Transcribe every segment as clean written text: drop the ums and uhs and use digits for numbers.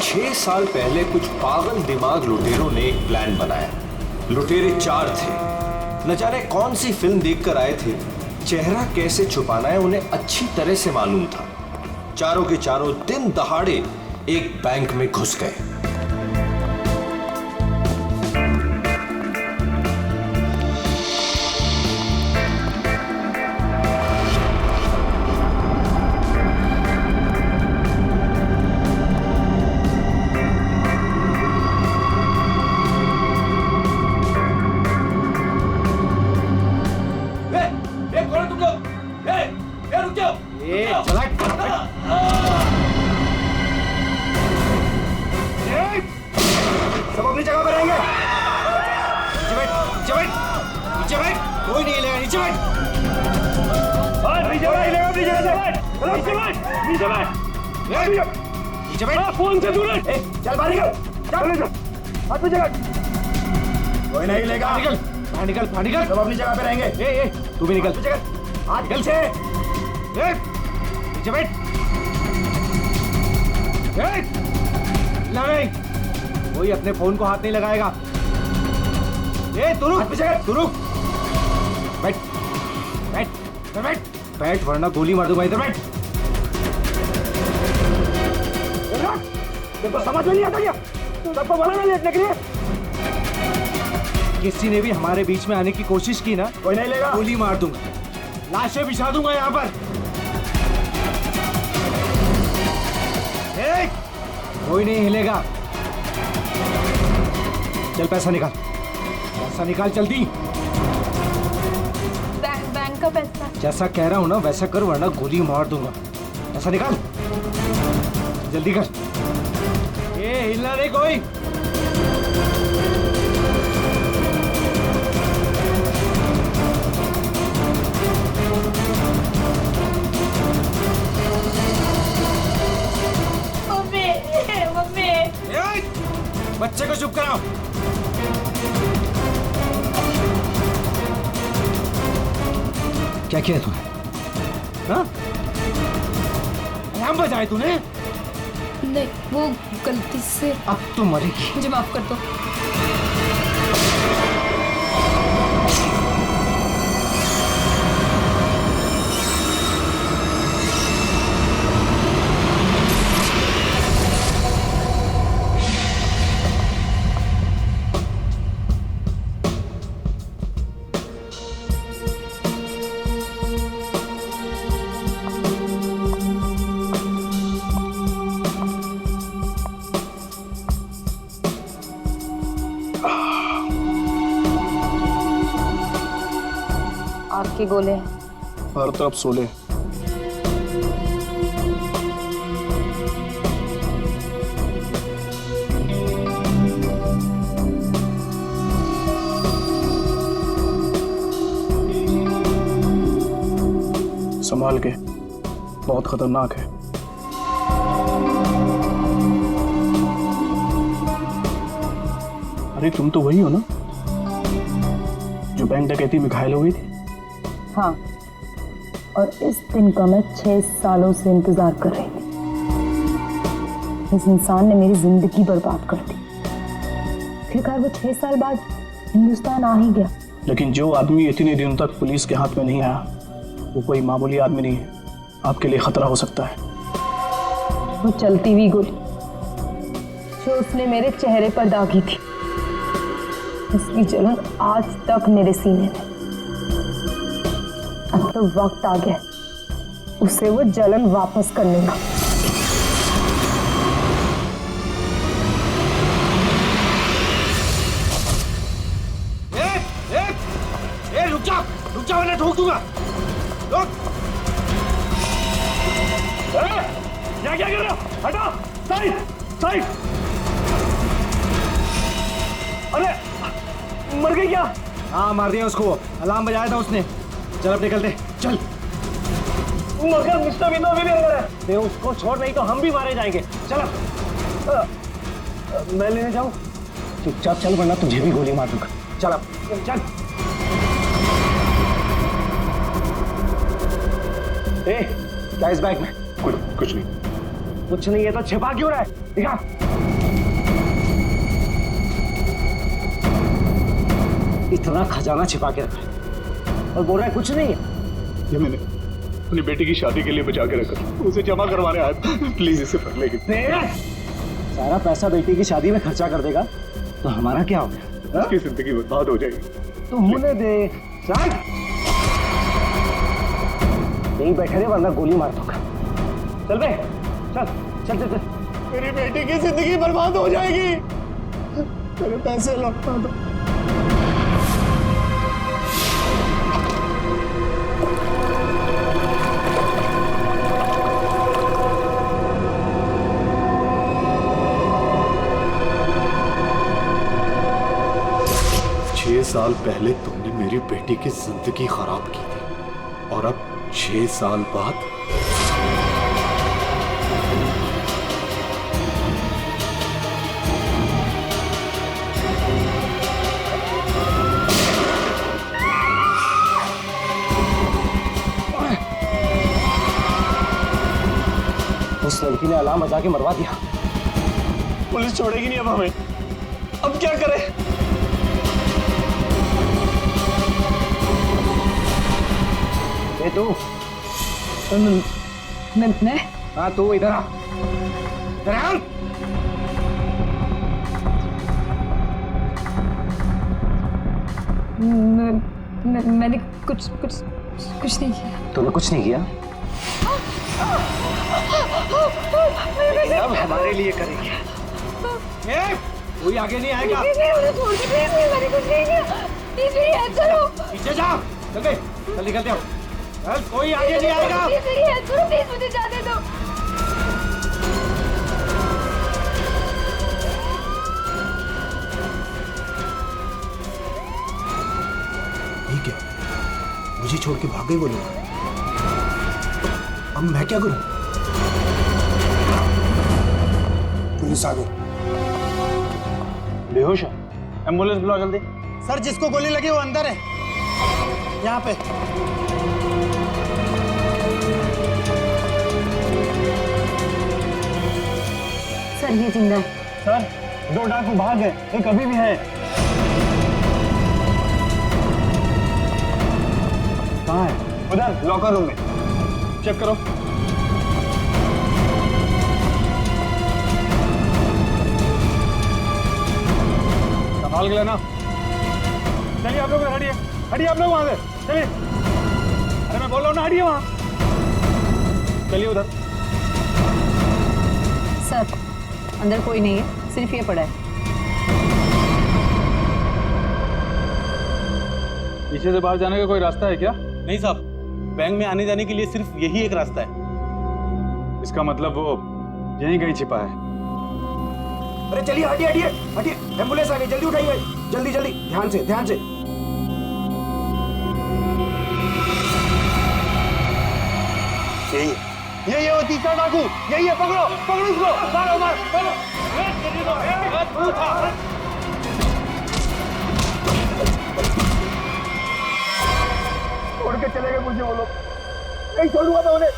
6 साल पहले कुछ पागल दिमाग लुटेरों ने एक प्लान बनाया। लुटेरे 4 थे। न जाने कौन सी फिल्म देखकर आए थे। चेहरा कैसे छुपाना है उन्हें अच्छी तरह से मालूम था। चारों के चारों दिन दहाड़े एक बैंक में घुस गए। सब अपनी जगह पर रहेंगे। नीचे बैठ, कोई नहीं हिलेगा। नीचे बैठ, नीचे बैठ। फोन से दूर चल, बाहर निकल, चल हाथ पे जगह। कोई नहीं हिलेगा। बाहर निकल। सब अपनी जगह पे रहेंगे। तू भी निकल। हाथ निकल से। नीचे बैठ। कोई अपने फोन को हाथ नहीं लगाएगा। तू रुक। बैठ वरना गोली मार दूंगा। इधर बैठ। देखो समझ में नहीं आता क्या? सबको बोला ना लेटने के लिए। किसी ने भी हमारे बीच में आने की कोशिश की ना, कोई नहीं लेगा। गोली मार दूंगा, लाशें बिछा दूंगा यहाँ पर। कोई नहीं हिलेगा। चल पैसा निकाल जल्दी। बैंक का पैसा। जैसा कह रहा हूं ना वैसा कर वरना गोली मार दूंगा। पैसा निकाल, जल्दी कर। हिलना नहीं कोई। मम्मी बच्चे को चुप कराओ। क्या किया तूने? हाँ? अलार्म बजाए तूने? नहीं, वो गलती से। अब तो मरेगी। मुझे माफ कर दो। आपके गोले हर तरफ सोले। संभाल के, बहुत खतरनाक है। अरे तुम तो वही हो ना जो बैंक डकैती में घायल हो गई थी? हाँ, और इस दिन का मैं 6 सालों से इंतजार कर रही थी। इस इंसान ने मेरी जिंदगी बर्बाद कर दी। फिर वो 6 साल बाद हिंदुस्तान आ ही गया। लेकिन जो आदमी इतने दिनों तक पुलिस के हाथ में नहीं आया वो कोई मामूली आदमी नहीं है। आपके लिए खतरा हो सकता है। वो चलती हुई गोली जो उसने मेरे चेहरे पर दागी थी, इसकी जलन आज तक मेरे सीने में। अब तो वक्त आ गया उसे वो जलन वापस करने का। रुक जा वरना ठोक दूंगा। रुक। क्या कर रहा? हटा। साइड। अरे मर गई क्या? हाँ मार दिया उसको। अलार्म बजाया था उसने। चल अब निकलते। चल। मगर मिस्टर विनो भी अंदर है। उसको छोड़, नहीं तो हम भी मारे जाएंगे। चल मैं लेने जाऊं? चुपचाप चल वरना तुझे भी गोली मार दूंगा। चल अब चल। क्या इस बैग में? कुछ नहीं। कुछ नहीं है तो छिपा क्यों रहा है? दिखा। इतना खजाना छिपा के रखा है और बोल रहा है कुछ नहीं है। ये मैंने अपनी बेटी की शादी के लिए बचा के रखा, उसे जमा करवाने आया। प्लीज इसे पढ़ लेगी। सारा पैसा बेटी की शादी में खर्चा कर देगा तो हमारा क्या होगा? उसकी जिंदगी बर्बाद हो जाएगी। तू मुझे दे। चल यहीं बैठे रहे वरना गोली मार दूंगा। चल बे, चल चल चल चल। मेरी बेटी की जिंदगी बर्बाद हो जाएगी। मेरे पैसे लौटा दो। साल पहले तुमने मेरी बेटी की जिंदगी खराब की थी और अब 6 साल बाद उस लड़की ने अलार्म बजा के मरवा दिया। पुलिस छोड़ेगी नहीं अब हमें। अब क्या करें? ए तू। मैं हाँ तू इधर आ। इधर आ। मैंने कुछ नहीं किया। तूने कुछ नहीं किया? अब हमारे लिए करेगी। कोई आगे नहीं आएगा। मुझे छोड़ के प्लीज, मैंने कुछ नहीं किया। प्लीज मेरी हेल्प करो। पीछे जा। चल बे, चल निकलते हो। चल कोई आगे नहीं आएगा। प्लीज मेरी हेल्प करो, प्लीज मुझे जाने दो। ये क्या? मुझे छोड़ के भाग गए वो लोग। अब मैं क्या करूं? पुलिस आ गई। बेहोश है। एम्बुलेंस बुलाओ जल्दी। सर जिसको गोली लगी वो अंदर है, यहाँ पे। सर ये जिंदा है। सर 2 डाकू भाग गए, एक अभी भी है। कहाँ है? उधर लॉकर रूम में। चेक करो। संभाल के लेना। चलिए आप लोग हटिए, हटिए आप लोग वहां से। चलिए। अरे मैं बोल रहा हूँ ना, हटिए वहां। चलिए उधर। सर अंदर कोई नहीं है, सिर्फ ये पड़ा है। पीछे से बाहर जाने का कोई रास्ता है क्या? नहीं साहब, बैंक में आने जाने के लिए सिर्फ यही एक रास्ता है। इसका मतलब वो यहीं कहीं छिपा है। अरे चलिए, हटिए हटिए हटिए। एम्बुलेंस आ गई, जल्दी उठाइए। जल्दी जल्दी, ध्यान से ध्यान से। यही है वो तीसरा डाकू। यही है, पकड़ो पकड़ो उसको। मारो मारो मारो। छोड़ के चले गए मुझे वो लोग। नहीं छोड़ूंगा मैं उन्हें।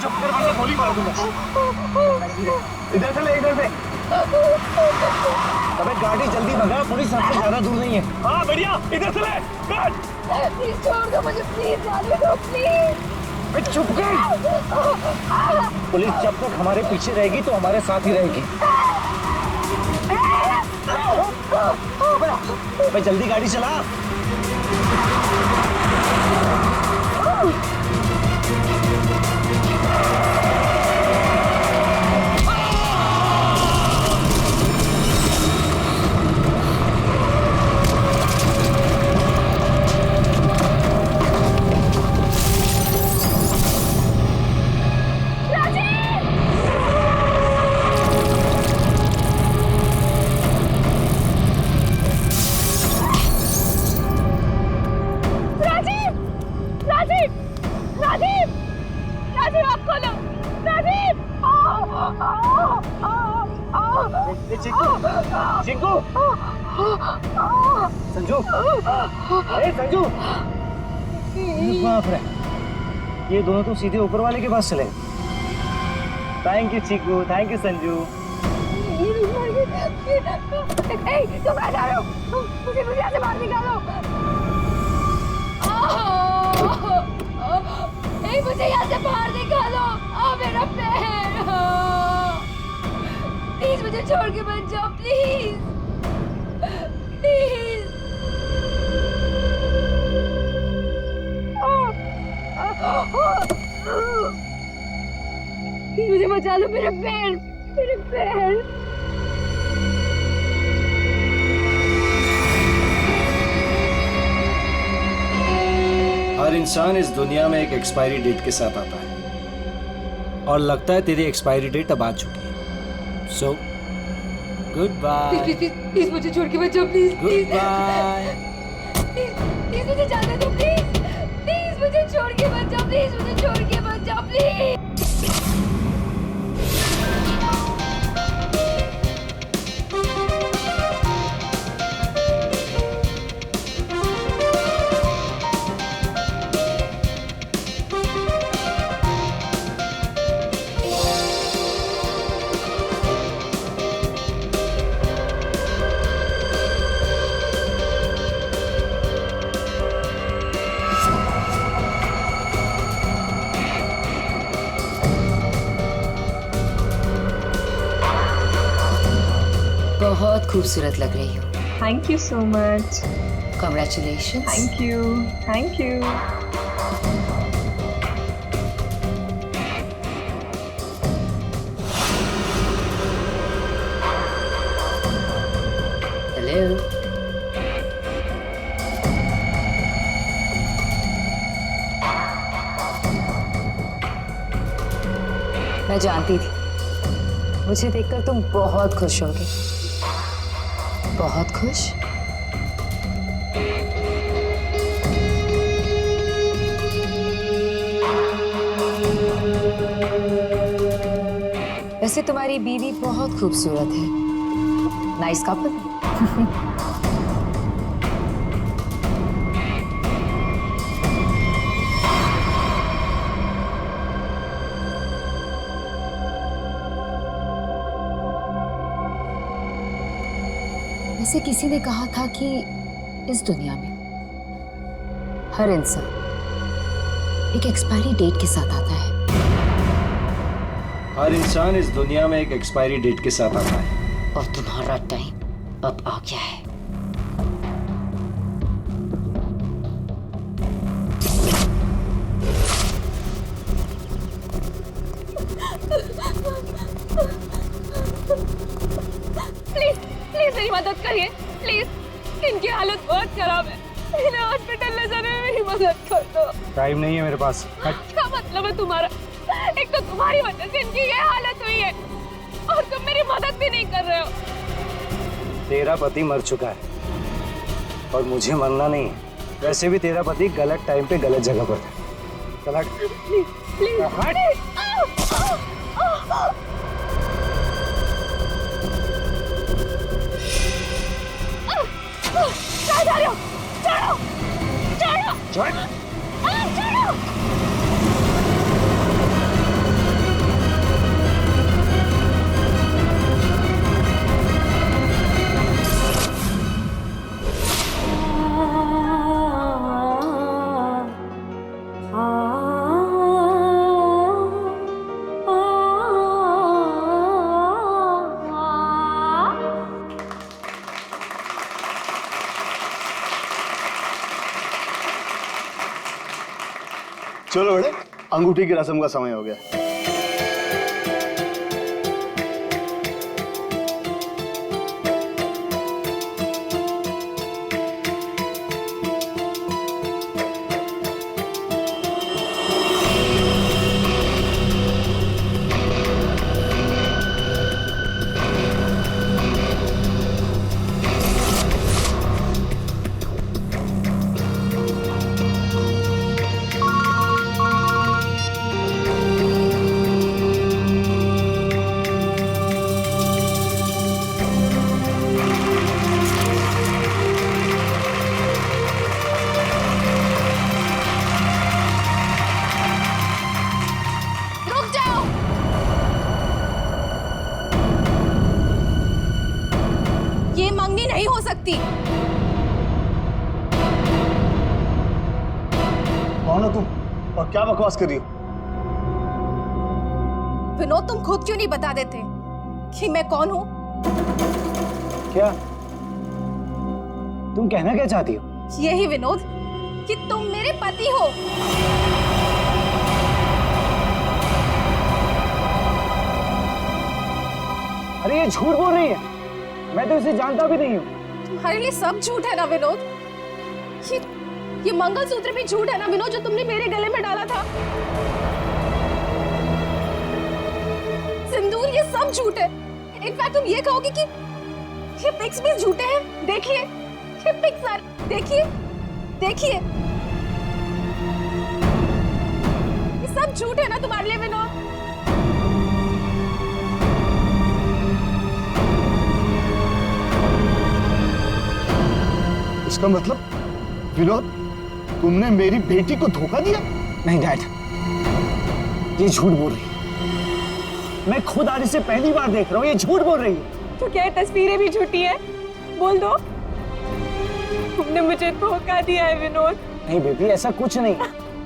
चुप कर वरना गोली मार दूंगा। इधर से ले, इधर से। अबे गाड़ी जल्दी भगा, पुलिस सबसे ज्यादा दूर नहीं है। हाँ बढ़िया, इधर से ले। प्लीज छोड़ दो मुझे, प्लीज जाने दो प्लीज। चुप कर। पुलिस जब तक हमारे पीछे रहेगी तो हमारे साथ ही रहेगी। अबे जल्दी गाड़ी चला। चिंकू, संजू, ए संजू, बाप रे, ये दोनों तो सीधे ऊपर वाले के पास चले। Thank you Chiku, thank you Sanju. तुम कहाँ जा रहे हो? मुझे यहाँ से बाहर निकालो। मुझे यहाँ से बाहर निकालो। मेरा पैर। प्लीज मुझे छोड़ के मत जाओ, प्लीज प्लीज। मुझे बचा लो, मेरे पैर, मेरे पैर। हर इंसान इस दुनिया में एक एक्सपायरी डेट के साथ आता है और लगता है तेरी एक्सपायरी डेट अब आ चुकी है। So good bye. प्लीज मुझे छोड़ के मत जाओ, प्लीज गुड बाय। प्लीज मुझे जाने दो, प्लीज प्लीज मुझे छोड़ के मत जाओ, प्लीज मुझे छोड़ के मत जाओ, प्लीज। बहुत खूबसूरत लग रही हो। Thank you so much. Congratulations. Thank you. Thank you. Hello. मैं जानती थी मुझे देखकर तुम बहुत खुश होगे। बहुत खुश? वैसे तुम्हारी बीवी बहुत खूबसूरत है। Nice couple. वैसे किसी ने कहा था कि इस दुनिया में हर इंसान एक एक्सपायरी डेट के साथ आता है। हर इंसान इस दुनिया में एक एक्सपायरी डेट के साथ आता है और तुम्हारा टाइम अब आ गया है। प्लीज प्लीज मेरी मदद करिए, प्लीज। इनकी हालत बहुत खराब है, इन्हें हॉस्पिटल ले जाने में मेरी मदद कर दो। टाइम नहीं है मेरे पास। क्या मतलब है तुम्हारा? एक तो तुम्हारी वजह से इनकी ये हालत हुई है और तुम मेरी मदद भी नहीं कर रहे हो। तेरा पति मर चुका है और मुझे मरना नहीं है। वैसे भी तेरा पति गलत टाइम पे गलत जगह पर था। चल हट। प्लीज प्लीज हट। कहाँ जा रहे हो? चढ़ो चढ़ो चढ़। चढ़ो। चलो बड़े, अंगूठी की रस्म का समय हो गया। नहीं हो सकती। कौन हो तुम और क्या बकवास कर रही हो? विनोद, तुम खुद क्यों नहीं बता देते कि मैं कौन हूँ? क्या तुम कहना क्या चाहती हो? यही विनोद कि तुम मेरे पति हो। अरे ये झूठ बोल रही है, मैं तो इसे जानता भी नहीं हूँ। तुम्हारे लिए सब झूठ है ना विनोद? ये मंगलसूत्र भी झूठ है ना विनोद, जो तुमने मेरे गले में डाला था? सिंदूर, ये सब झूठ है। इनफैक्ट तुम ये कहोगे कि ये पिक्स भी झूठे हैं। देखिए ये पिक्स सारे, देखिए देखिए, ये सब झूठ है ना तुम्हारे लिए विनोद? इसका मतलब विनोद, तुमने मेरी बेटी को धोखा दिया? नहीं डैड, ये झूठ बोल रही है। मैं खुद आज इसे पहली बार देख रहा हूँ, ये झूठ बोल रही है। तो क्या ये तस्वीरें भी झूठी हैं? बोल दो, तुमने मुझे धोखा दिया है विनोद। नहीं बेबी, ऐसा कुछ नहीं।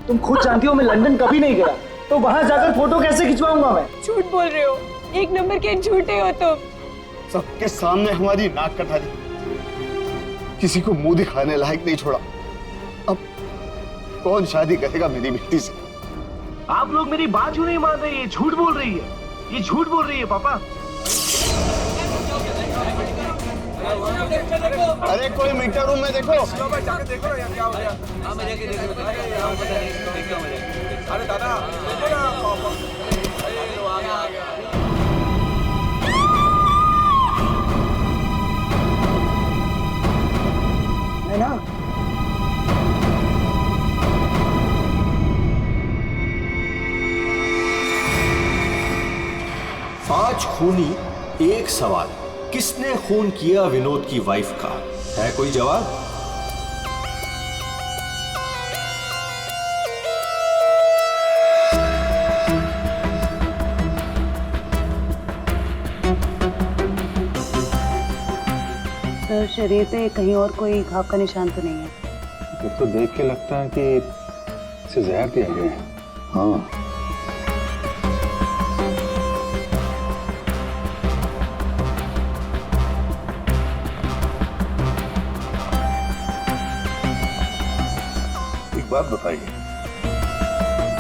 तुम खुद जानती हो मैं लंदन कभी नहीं गया, तो वहां जाकर फोटो कैसे खिंचवाऊंगा मैं? झूठ बोल रहे हो, एक नंबर के झूठे हो तुम। सबके सामने हमारी नाक कटा दी, किसी को मुंह दिखाने लायक नहीं छोड़ा। अब कौन शादी करेगा मेरी बेटी से? आप लोग मेरी बात क्यों नहीं मान रही है? झूठ बोल रही है, ये झूठ बोल रही है पापा। अरे कोई मीटर रूम में देखो। अरे दादा, है ना? पांच खूनी एक सवाल, किसने खून किया विनोद की वाइफ का? है कोई जवाब? सर, शरीर पे कहीं और कोई घाव का निशान तो नहीं है? तो देख के लगता है कि इसे जहर दिया गया है। हाँ, एक बात बताइए,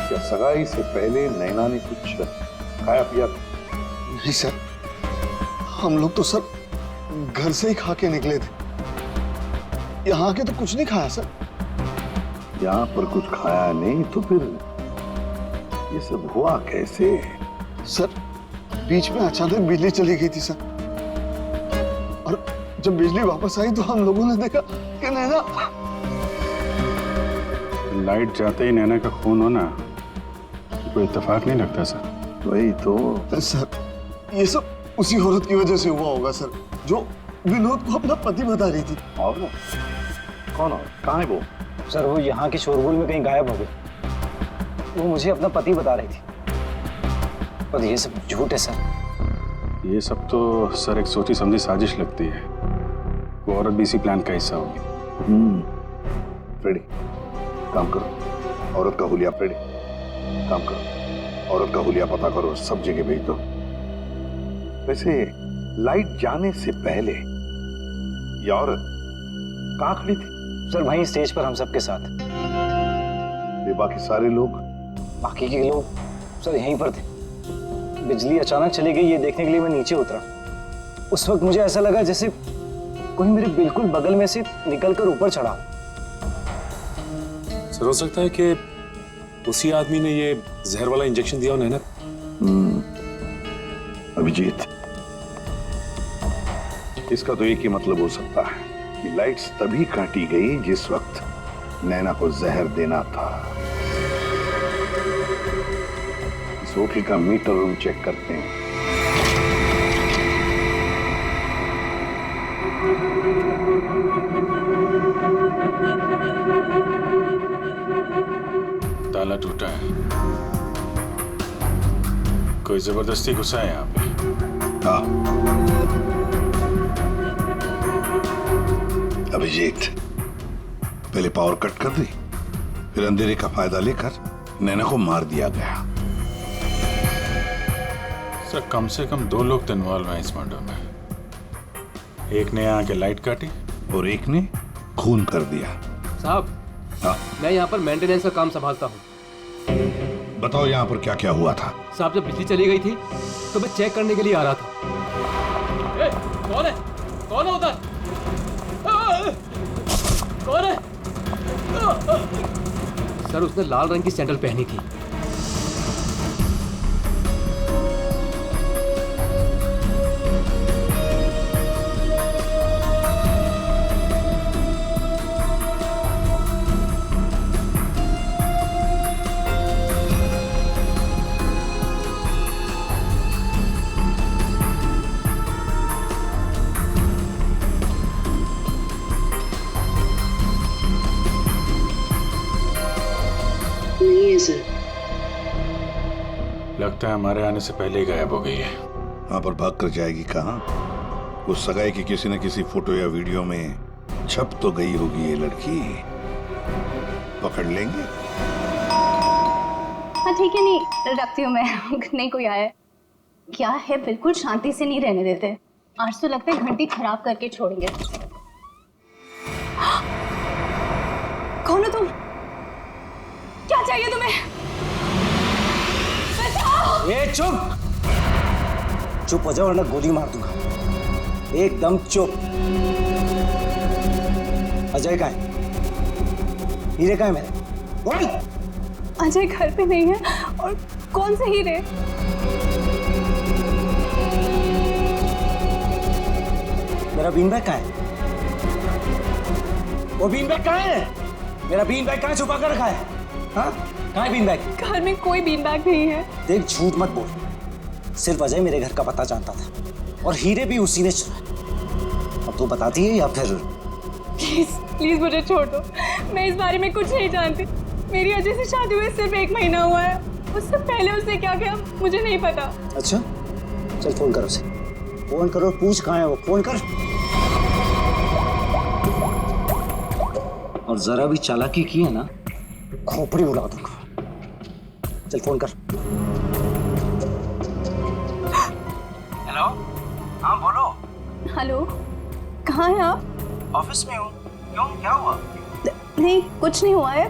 क्या सगाई से पहले नैना ने कुछ खाया पिया? नहीं सर, हम लोग तो सर घर से ही खा के निकले थे, यहाँ के तो कुछ नहीं खाया सर। यहाँ पर कुछ खाया नहीं तो फिर ये सब हुआ कैसे? सर बीच में अचानक बिजली चली गई थी सर, और जब बिजली वापस आई तो हम लोगों ने देखा कि नैना। लाइट जाते ही नैना का खून होना कोई इत्तेफाक नहीं लगता सर। वही तो सर, ये सब उसी औरत की वजह से हुआ होगा सर, जो विनोद को अपना पति बता रही थी। और कौन और कहाँ है वो? सर वो यहाँ के शोरगुल में कहीं गायब हो गई। वो मुझे अपना पति बता रही थी, पर ये सब झूठ है सर। ये सब तो सर एक सोची समझी साजिश लगती है। वो औरत भी इसी प्लान का हिस्सा होगी। फ्रेडी, काम करो, औरत का हुलिया। फ्रेडी, काम करो, औरत का हुलिया पता करो, सब जगह भेज दो। वैसे लाइट जाने से पहले ये औरत कहाँ खड़ी थी? सर वहीं स्टेज पर हम सबके साथ। ये बाकी सारे लोग? बाकी के लोग सर यहीं पर थे। बिजली अचानक चली गई ये देखने के लिए मैं नीचे उतरा। उस वक्त मुझे ऐसा लगा जैसे कोई मेरे बिल्कुल बगल में से निकलकर ऊपर चढ़ा। सर हो सकता है कि उसी आदमी ने ये जहर वाला इंजेक्शन दिया हो नैना। अभिजीत, इसका तो एक ही मतलब हो सकता है कि लाइट्स तभी काटी गई जिस वक्त नैना को जहर देना था। इस होटल का मीटर रूम चेक करते हैं। ताला टूटा है, कोई जबरदस्ती घुसा है यहाँ पे। हाँ, अभिजीत, पहले पावर कट कर दी, फिर अंधेरे का फायदा लेकर नैना को मार दिया गया। सर कम से कम 2 लोग तो इन्वॉल्व हैं इस मर्डर में। एक ने यहाँ के लाइट काटी और एक ने खून कर दिया। साहब, हाँ? मैं यहाँ पर मेंटेनेंस का काम संभालता हूँ। बताओ यहाँ पर क्या क्या हुआ था। साहब, जब बिजली चली गई थी तो मैं चेक करने के लिए आ रहा था। ए, कौन है? कौन है उधर? कौन है? सर, उसने लाल रंग की सैंडल पहनी थी। लगता है हमारे आने से पहले ही गायब हो गई है। वहां पर भाग कर जाएगी कहाँ? उस सगाई की किसी न किसी फोटो या वीडियो में छप तो गई होगी ये लड़की। पकड़ लेंगे। हाँ ठीक है, नहीं रखती हूँ मैं। नहीं कोई आया क्या है, बिल्कुल शांति से नहीं रहने देते। आज तो लगता है घंटी खराब करके छोड़ेंगे। कौन हो तुम? क्या चाहिए तुम्हें? ए चुप! चुप हो जाओ वरना गोली मार दूंगा। एकदम चुप। अजय कहाँ है? हीरे कहाँ है मेरे? बोल! अजय घर पे नहीं है। और कौन से हीरे? मेरा बीन बैग कहाँ है? वो बीन बैग कहाँ है? मेरा बीन बैग कहाँ छुपा कर रखा है? हाँ? कहाँ है बीन बैग? घर में कोई बीन बैग नहीं है। देख, झूठ मत बोल। सिर्फ अजय मेरे घर का पता जानता था और हीरे भी उसी ने चुराए। अब तू बताती है या फिर? प्लीज प्लीज मुझे छोड़ दो। मैं इस बारे में कुछ नहीं जानती। मेरी अजय से शादी हुए सिर्फ 1 महीना हुआ है। उससे पहले उसने क्या किया मुझे नहीं पता। अच्छा, चल फोन कर उसे। फोन करो, पूछ कहाँ है वो। फोन कर। और जरा भी चालाकी की है ना, खोपड़ी उड़ा दूंगा। चल फोन कर। हेलो, हाँ बोलो। हेलो, कहाँ हैं आप? ऑफिस में हूँ। क्यों, क्या हुआ? नहीं कुछ नहीं हुआ है।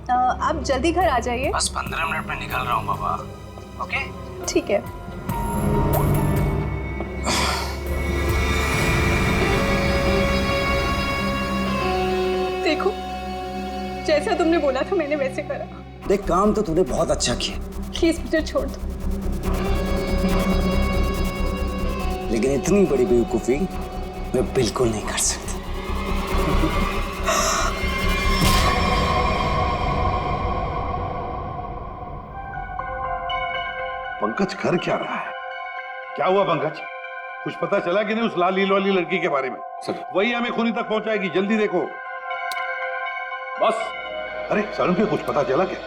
आप जल्दी घर आ जाइए। बस 15 मिनट में निकल रहा हूँ बाबा। ओके ठीक है। देखो, जैसा तुमने बोला था मैंने वैसे करा। देख, काम तो तूने बहुत अच्छा किया, प्लीज मुझे छोड़ दो। लेकिन इतनी बड़ी बेवकूफी मैं बिल्कुल नहीं कर सकती। पंकज कर क्या रहा है? क्या हुआ पंकज? कुछ पता चला कि नहीं उस लाल लील वाली लड़की के बारे में? सर, वही हमें खूनी तक पहुंचाएगी। जल्दी देखो। बस। अरे सारुण के कुछ पता चला क्या?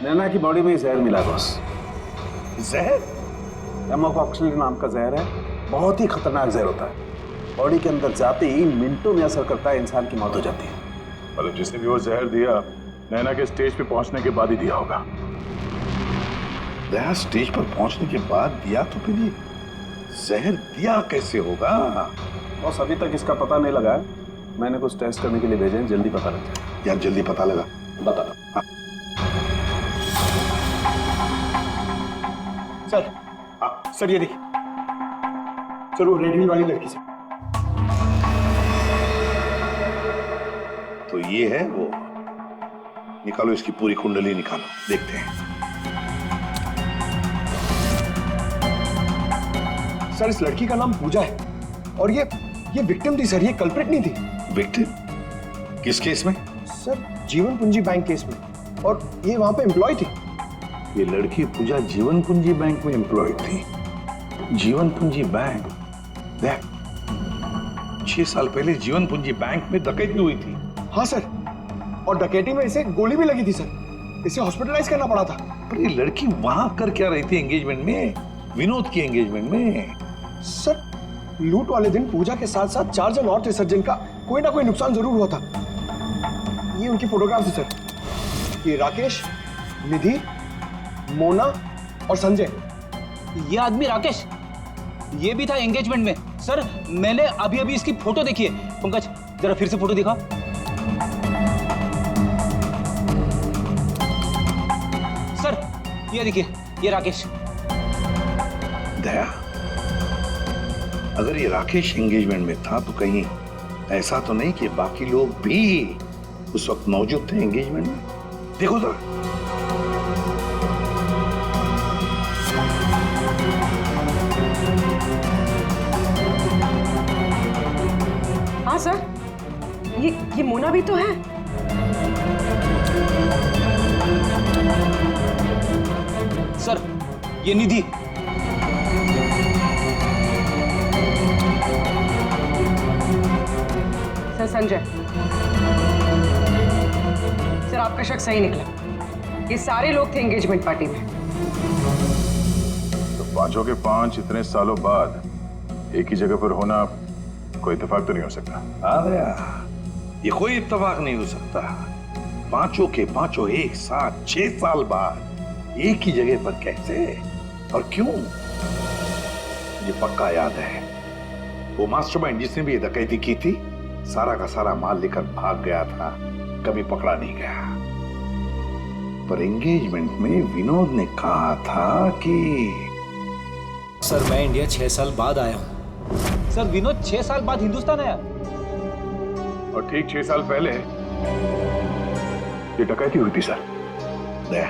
नैना की बॉडी में जहर मिला बॉस। जहर? एमोकॉक्सिलिन नाम का जहर है। बहुत ही खतरनाक जहर होता है। बॉडी के अंदर जाते ही मिनटों में असर करता है, इंसान की मौत हो जाती है। मतलब जिसने भी वो जहर दिया, नैना के स्टेज पे पहुंचने के बाद ही दिया होगा। दया स्टेज पर पहुंचने के बाद दिया तो फिर ये जहर दिया कैसे होगा? बॉस अभी तक इसका पता नहीं लगा है। मैंने कुछ टेस्ट करने के लिए भेजे हैं, जल्दी पता लग जाए। यार जल्दी पता लगा। बता। हाँ। सर, हाँ सर, ये देखिए। सर, वो रेड हिल वाली लड़की से। तो ये है वो। निकालो इसकी पूरी कुंडली निकालो, देखते हैं। सर, इस लड़की का नाम पूजा है और ये विक्टिम थी सर, ये कल्प्रिट नहीं थी। विक्टिम? किस केस में? सर, जीवन पूंजी बैंक केस में। और ये वहां पे एम्प्लॉय थी। ये लड़की पूजा जीवन पूंजी बैंक में एम्प्लॉय थी। जीवन पूंजी बैंक? देख, 6 साल पहले जीवन पूंजी बैंक में डकैती हुई थी। हाँ सर, और डकैती में इसे गोली भी लगी थी सर। इसे हॉस्पिटलाइज करना पड़ा था। पर ये लड़की वहां कर क्या रही थी एंगेजमेंट में? विनोद की एंगेजमेंट में। सर, लूट वाले दिन पूजा के साथ साथ 4 जन और थे सर, जिनका कोई ना कोई नुकसान जरूर हुआ था। ये उनकी फोटोग्राफ है सर। ये राकेश, निधि, मोना और संजय। ये आदमी राकेश, ये भी था एंगेजमेंट में। सर मैंने अभी अभी इसकी फोटो देखी है। पंकज जरा फिर से फोटो दिखा। सर ये देखिए, ये राकेश। दया, अगर ये राकेश एंगेजमेंट में था तो कहीं ऐसा तो नहीं कि बाकी लोग भी उस वक्त मौजूद थे एंगेजमेंट में? देखो जरा। हाँ सर, ये मोना भी तो है। सर ये निधि। सर संजय, सर आपका शक सही निकला। ये सारे लोग थे एंगेजमेंट पार्टी में। तो पांचों के पांच इतने सालों बाद एक ही जगह पर होना कोई इत्तेफाक तो नहीं हो सकता। हाँ दया, ये कोई इत्तेफाक नहीं हो सकता। पांचों के पांचों एक साथ 6 साल बाद एक ही जगह पर कैसे और क्यों? मुझे पक्का याद है, वो मास्टरमाइंड जिसने भी ये डकैती की थी सारा का सारा माल लेकर भाग गया था, कभी पकड़ा नहीं गया। पर एंगेजमेंट में विनोद ने कहा था कि सर मैं इंडिया 6 साल बाद आया हूं। सर विनोद 6 साल बाद हिंदुस्तान आया। और ठीक 6 साल पहले ये डकैती हुई थी सर। दया,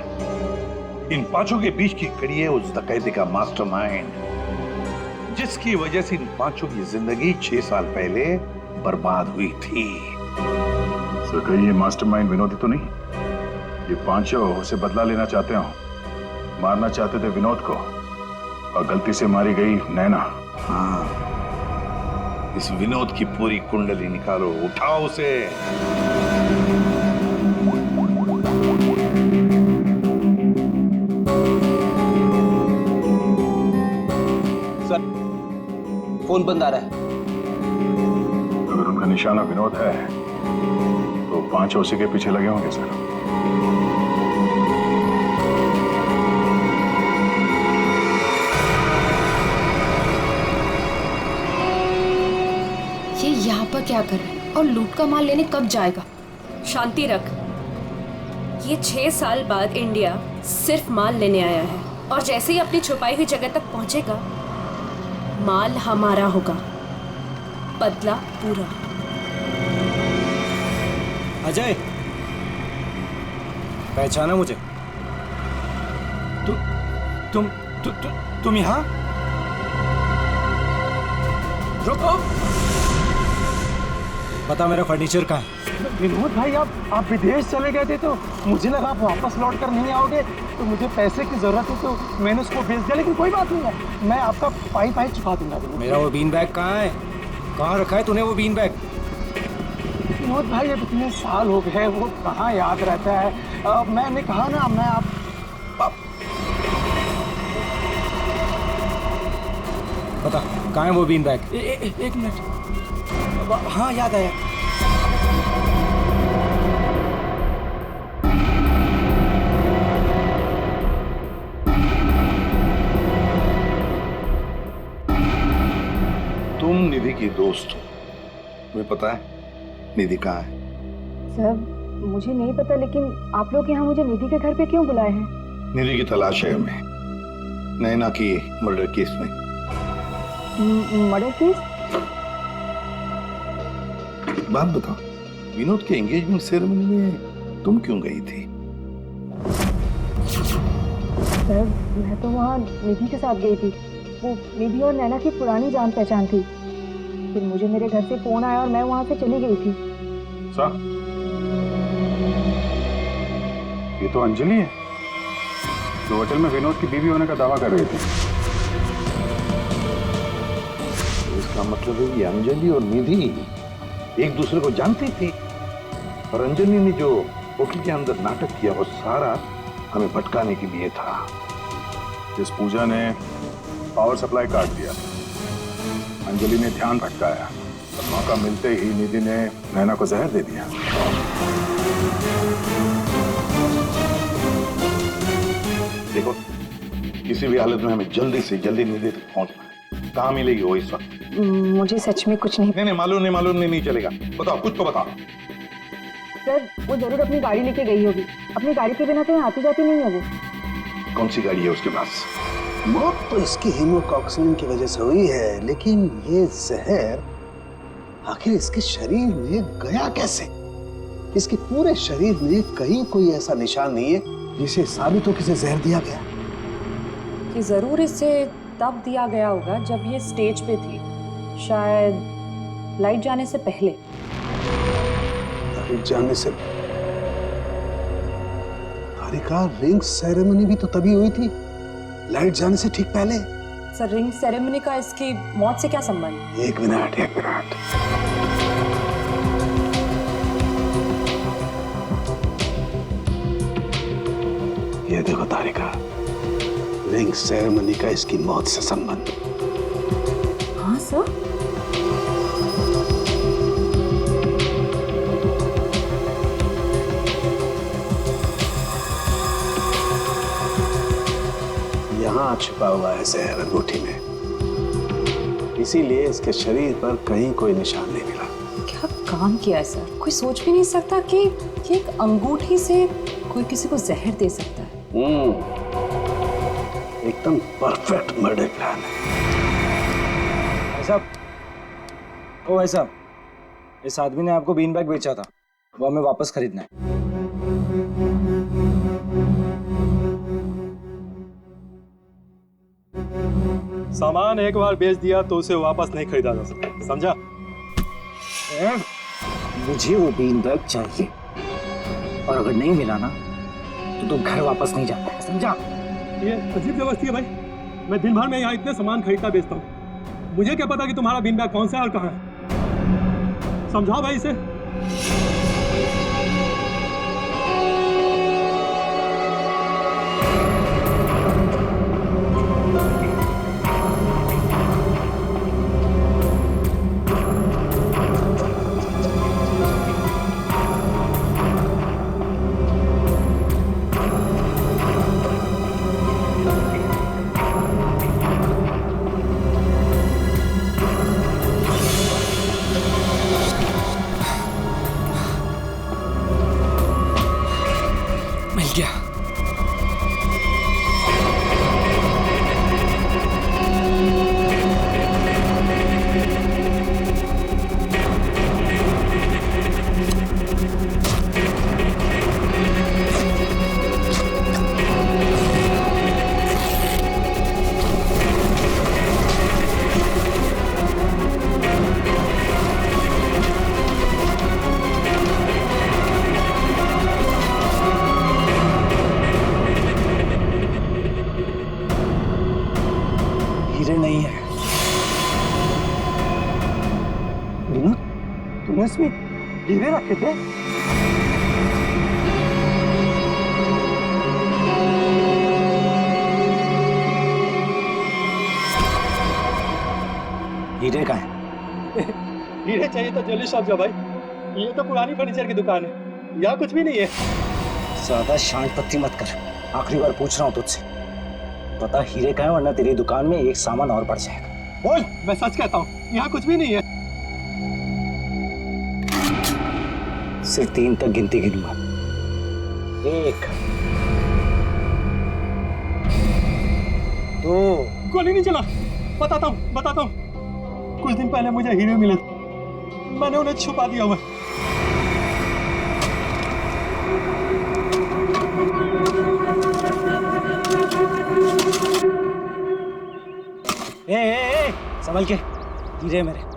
इन पांचों के बीच की कड़ी है उस डकैती का मास्टरमाइंड, जिसकी वजह से इन पांचों की जिंदगी 6 साल पहले बर्बाद हुई थी। सर कहीं ये मास्टरमाइंड विनोद ही तो नहीं? ये पांचों उसे बदला लेना चाहते हो, मारना चाहते थे विनोद को और गलती से मारी गई नैना। हाँ, इस विनोद की पूरी कुंडली निकालो, उठाओ उसे। सर फोन बंद आ रहा है। अगर उनका निशाना विनोद है तो पांचों उसी के पीछे लगे होंगे सर। ये यहाँ पर क्या कर रहा है और लूट का माल लेने कब जाएगा? शांति रख। ये 6 साल बाद इंडिया सिर्फ माल लेने आया है और जैसे ही अपनी छुपाई हुई जगह तक पहुंचेगा माल हमारा होगा, बदला पूरा। अजय, पहचाना मुझे? तुम यहाँ? रुको, बता मेरा फर्नीचर कहाँ है? विनोद भाई, आप विदेश चले गए थे तो मुझे लगा आप वापस लौट कर नहीं आओगे, तो मुझे पैसे की जरूरत है तो मैंने उसको भेज दिया। लेकिन कोई बात नहीं है, मैं आपका पाई चुका दूंगा। मेरा वो बीन बैग कहाँ है? कहाँ रखा है तूने वो बीन बैग? विनोद भाई, अब इतने साल हो गए, वो कहाँ याद रहता है। मैंने कहा ना, मैं आप बता कहाँ है वो बीन बैग? एक मिनट। हाँ याद आया। तुम निधि की दोस्त हो, तुम्हें पता है निधि कहाँ है? सर मुझे नहीं पता, लेकिन आप लोग यहाँ मुझे निधि के घर पे क्यों बुलाए हैं? निधि की तलाश है हमें, नैना की मर्डर केस में। Murder case? बात बताओ, विनोद के एंगेजमेंट सेरेमनी में तुम क्यों गई थी? सर मैं तो वहाँ निधि के साथ गई थी। वो निधि और नैना की पुरानी जान पहचान थी। फिर मुझे मेरे घर से फोन आया और मैं वहाँ से चली गई थी। सर ये तो अंजलि है जो होटल में विनोद की बीवी होने का दावा कर रही थी। इसका मतलब है कि अंजलि और निधि एक दूसरे को जानती थी, और अंजलि ने जो होटल के अंदर नाटक किया वो सारा हमें भटकाने के लिए था। जिस पूजा ने पावर सप्लाई काट दिया, अंजलि ने ध्यान भटकाया मौका मिलते ही निधि ने नैना को जहर दे दिया। देखो, किसी भी हालत में हमें जल्दी से जल्दी निधि तक पहुंचना है। कहाँ मिलेगी वो इस वक्त? मुझे सच में कुछ नहीं। नहीं, मालूम नहीं चलेगा। बताओ, कुछ तो बताओ। सर, वो जरूर अपनी गाड़ी लेके गई होगी। अपनी गाड़ी के बिना कहीं आती जाती नहीं है वो। कौन सी गाड़ी है उसके पास? मौत तो इसकी हीमोकॉक्सिन की वजह से हुई है, लेकिन ये जहर आखिर इसके शरीर में गया कैसे? इसके पूरे शरीर में कहीं कोई ऐसा निशान नहीं है जिसे साबित हो किसे जहर दिया गया। कि जरूर इसे तब दिया गया होगा जब ये स्टेज पे थी, शायद लाइट जाने से पहले। लाइट जाने से? तारिका, रिंग सेरेमनी भी तो तभी हुई थी, लाइट जाने से ठीक पहले। सर, रिंग सेरेमनी का इसकी मौत से क्या संबंध? एक मिनट। ये देखो तारिका, रिंग सेरेमनी का इसकी मौत से संबंध। हाँ सर। यहाँ छुपा हुआ है जहर अंगूठी में, इसीलिए इसके शरीर पर कहीं कोई निशान नहीं मिला। क्या काम किया है सर? कोई सोच भी नहीं सकता कि एक अंगूठी से कोई किसी को जहर दे सकता है। एकदम परफेक्ट मर्डर प्लान है। भाई साहब, ओ भाई साहब, इस आदमी ने आपको बीन बैग बेचा था, वो हमें वापस खरीदना है। सामान एक बार बेच दिया तो उसे वापस नहीं खरीदा जा सकता, समझा? मुझे वो बीन बैग चाहिए, और अगर नहीं मिला ना तो तुम घर वापस नहीं जाता है, समझा? ये अजीब जबरदस्ती है भाई। मैं दिन भर में यहाँ इतने सामान खरीदता बेचता हूँ, मुझे क्या पता कि तुम्हारा बीन बैग कौन सा है और कहाँ है? समझाओ भाई इसे। नहीं है। विनोद, तूने इसमें हीरे रखे थे? हीरे का है? हीरे चाहिए तो ज्वेलरी शॉप जा भाई, ये तो पुरानी फर्नीचर की दुकान है, यहाँ कुछ भी नहीं है। ज्यादा शांत पत्ती मत कर, आखिरी बार पूछ रहा हूँ तुझसे, पता हीरे का है, वरना तेरी दुकान में एक सामान और बढ़ जाएगा। बोल। मैं सच कहता हूँ, यहाँ कुछ भी नहीं है। सिर्फ 3 तक गिनती गिनूंगा। 1 2। गोली नहीं चला। बताता हूँ। कुछ दिन पहले मुझे हीरे मिले, मैंने उन्हें छुपा दिया हुआ। ए, संभल के, हीरे मेरे।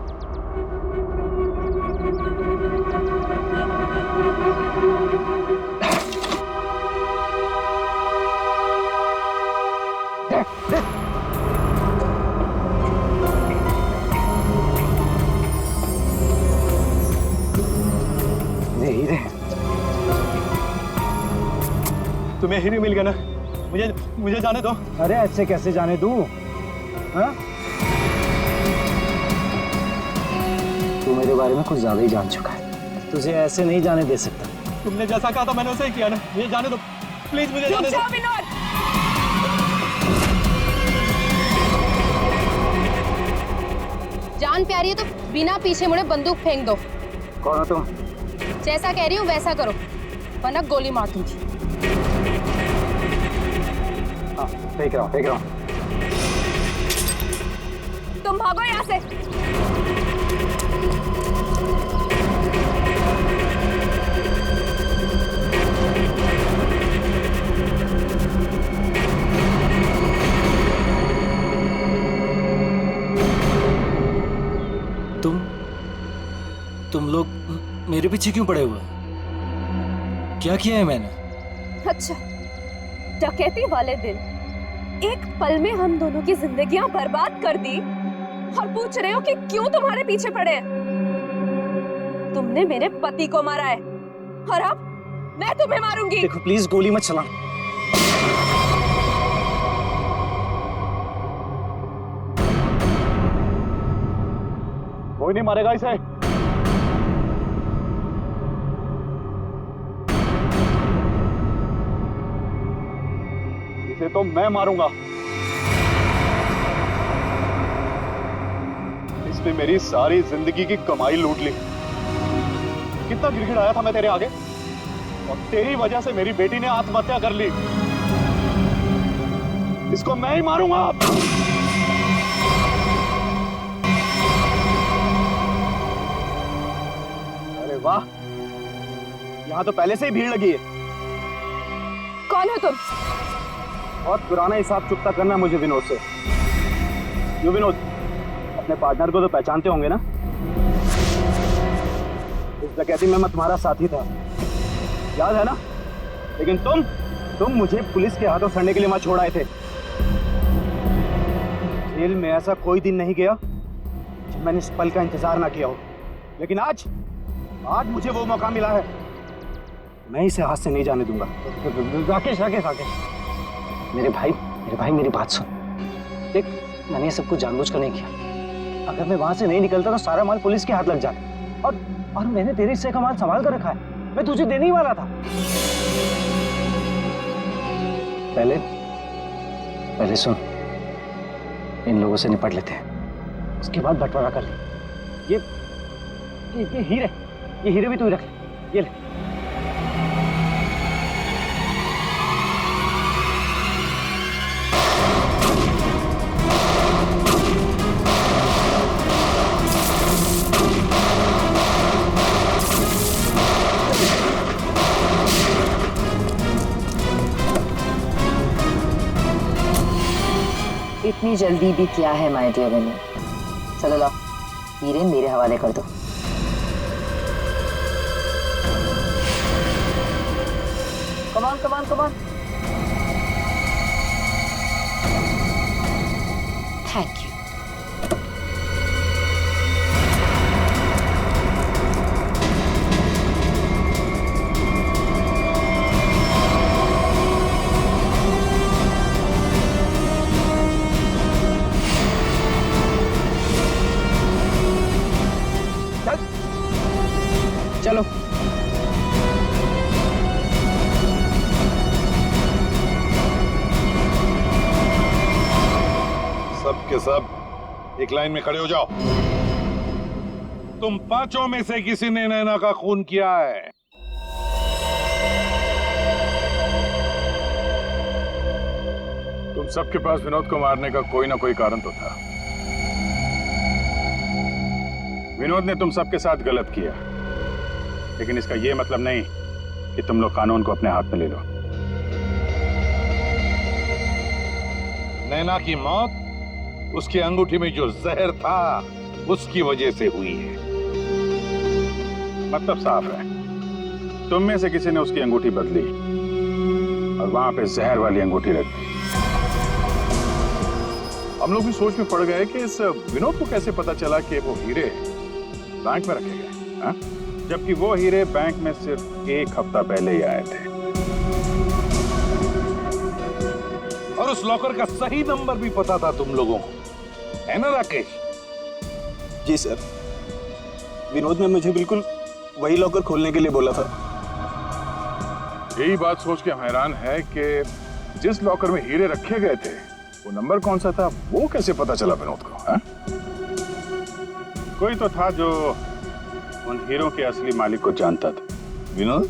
हीरे तुम्हें हीरे मिल गया ना, मुझे जाने दो। अरे ऐसे कैसे जाने दूं? हाँ? तू मेरे बारे में कुछ ज्यादा ही जान चुका है, तुझे ऐसे नहीं जाने दे सकता। तुमने जैसा कहा था मैंने वैसे ही किया ना, मुझे जाने दो प्लीज, मुझे जाने दो। विनोद, जान प्यारी है तो बिना पीछे मुड़े बंदूक फेंक दो। कौन हो तुम? जैसा कह रही हूँ वैसा करो, वरना गोली मार दूंगी। हाँ, फेंक रहा हूँ। तुम भागो यहाँ से। तुम लोग मेरे पीछे क्यों पड़े हुए? क्या किया है मैंने? अच्छा, डकैती वाले दिन एक पल में हम दोनों की जिंदगियां बर्बाद कर दी और पूछ रहे हो कि क्यों तुम्हारे पीछे पड़े हैं? तुमने मेरे पति को मारा है और अब मैं तुम्हें मारूंगी। देखो प्लीज गोली मत चला। कोई नहीं मारेगा इसे। इसे तो मैं मारूंगा। इसने मेरी सारी जिंदगी की कमाई लूट ली। कितना गिड़गिड़ाया था मैं तेरे आगे, और तेरी वजह से मेरी बेटी ने आत्महत्या कर ली। इसको मैं ही मारूंगा। अरे वाह, यहां तो पहले से ही भीड़ लगी है। कौन हो तुम? बहुत पुराना हिसाब चुकता करना मुझे विनोद से। क्यों विनोद, अपने पार्टनर को तो पहचानते होंगे ना? इस डकैती में मैं तुम्हारा साथी था, याद है ना? लेकिन तुम मुझे पुलिस के हाथों सड़ने के लिए वहां छोड़ आए थे। जेल में ऐसा कोई दिन नहीं गया जब मैंने इस पल का इंतजार ना किया हो। लेकिन आज मुझे वो मौका मिला है, मैं इसे हाथ से नहीं जाने दूंगा। राकेश, मेरे भाई मेरी बात सुन। देख, मैंने ये सब कुछ जानबूझकर नहीं किया। अगर मैं वहां से नहीं निकलता तो सारा माल पुलिस के हाथ लग जाता। और मैंने तेरे हिस्से का माल संभाल कर रखा है, मैं तुझे देने ही वाला था। पहले सुन, इन लोगों से निपट लेते हैं, उसके बाद बंटवारा कर ले। ये हीरे भी तू ही रख ले। ये ले। इतनी जल्दी भी क्या है माय डियर विनोद? चलो लाओ, हीरे मेरे हवाले कर दो। Come on. Thank you. चलो। सब के सब एक लाइन में खड़े हो जाओ। तुम पांचों में से किसी ने नैना का खून किया है? तुम सबके पास विनोद को मारने का कोई ना कोई कारण तो था। विनोद ने तुम सबके साथ गलत किया, लेकिन इसका यह मतलब नहीं कि तुम लोग कानून को अपने हाथ में ले लो। नैना की मौत उसकी अंगूठी में जो जहर था उसकी वजह से हुई है। मतलब साफ है, तुम में से किसी ने उसकी अंगूठी बदली और वहां पे जहर वाली अंगूठी रख दी। हम लोग भी सोच में पड़ गए कि इस विनोद को कैसे पता चला कि वो हीरे बैंक में रखे गए, हाँ? जबकि वो हीरे बैंक में सिर्फ एक हफ्ता पहले ही आए थे। और उस लॉकर का सही नंबर भी पता था तुम लोगों को, है ना राकेश? जी सर। विनोद ने मुझे बिल्कुल वही लॉकर खोलने के लिए बोला था। यही बात सोच के हम हैरान है कि जिस लॉकर में हीरे रखे गए थे वो नंबर कौन सा था, वो कैसे पता चला विनोद को? है? कोई तो था जो उन हीरों के असली मालिक को जानता था। विनोद,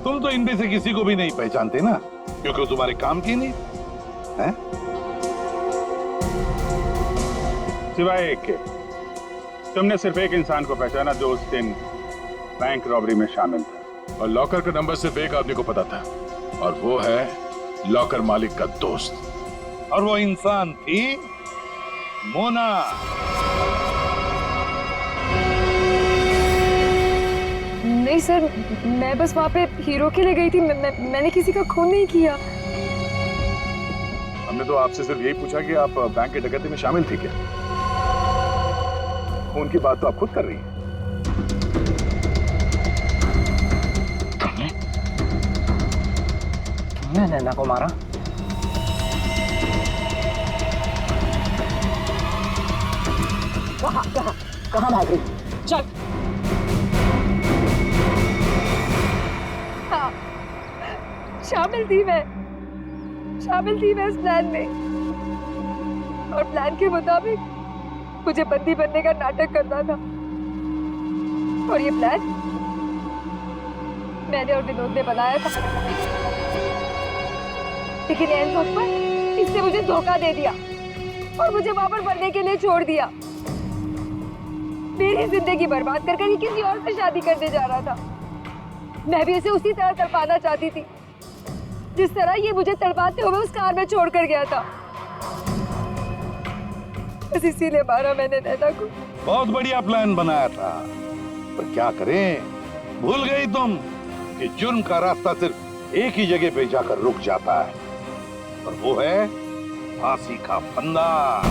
तुम तो इनमें से किसी को भी नहीं पहचानते ना, क्योंकि वो तुम्हारे काम की नहीं है। सिवाय एक के, तुमने सिर्फ एक इंसान को पहचाना जो उस दिन बैंक रॉबरी में शामिल था, और लॉकर का नंबर सिर्फ एक आदमी को पता था, और वो है लॉकर मालिक का दोस्त, और वो इंसान थी मोना। नहीं सर, मैं बस वहाँ पे हीरो के लिए गई थी। मैंने किसी का खून नहीं किया। हमने तो आपसे सिर्फ यही पूछा कि आप बैंक की डकैती में शामिल थी क्या? खून की बात तो आप खुद कर रही हैं। तुमने नैना को मारा? कहाँ भाग रही? चल। हाँ, शामिल थी मैं इस प्लान में, और प्लान के मुताबिक मुझे बंदी बनने का नाटक करना था। और ये प्लान मैंने और विनोद ने बनाया था, लेकिन एंड वक्त पर इसने मुझे धोखा दे दिया और मुझे वहां पर बनने के लिए छोड़ दिया। मेरी जिंदगी बर्बाद कर कर किसी और से शादी करने जा रहा था। मैं भी उसे उसी तरह तड़पाना चाहती थी जिस तरह ये मुझे तड़पाते हुए उस कार में छोड़कर गया था। बस इसीलिए मारा मैंने नैना को। बहुत बढ़िया प्लान बनाया था, पर क्या करें, भूल गई तुम कि जुर्म का रास्ता सिर्फ एक ही जगह पे जाकर रुक जाता है, और वो है फांसी का फंदा।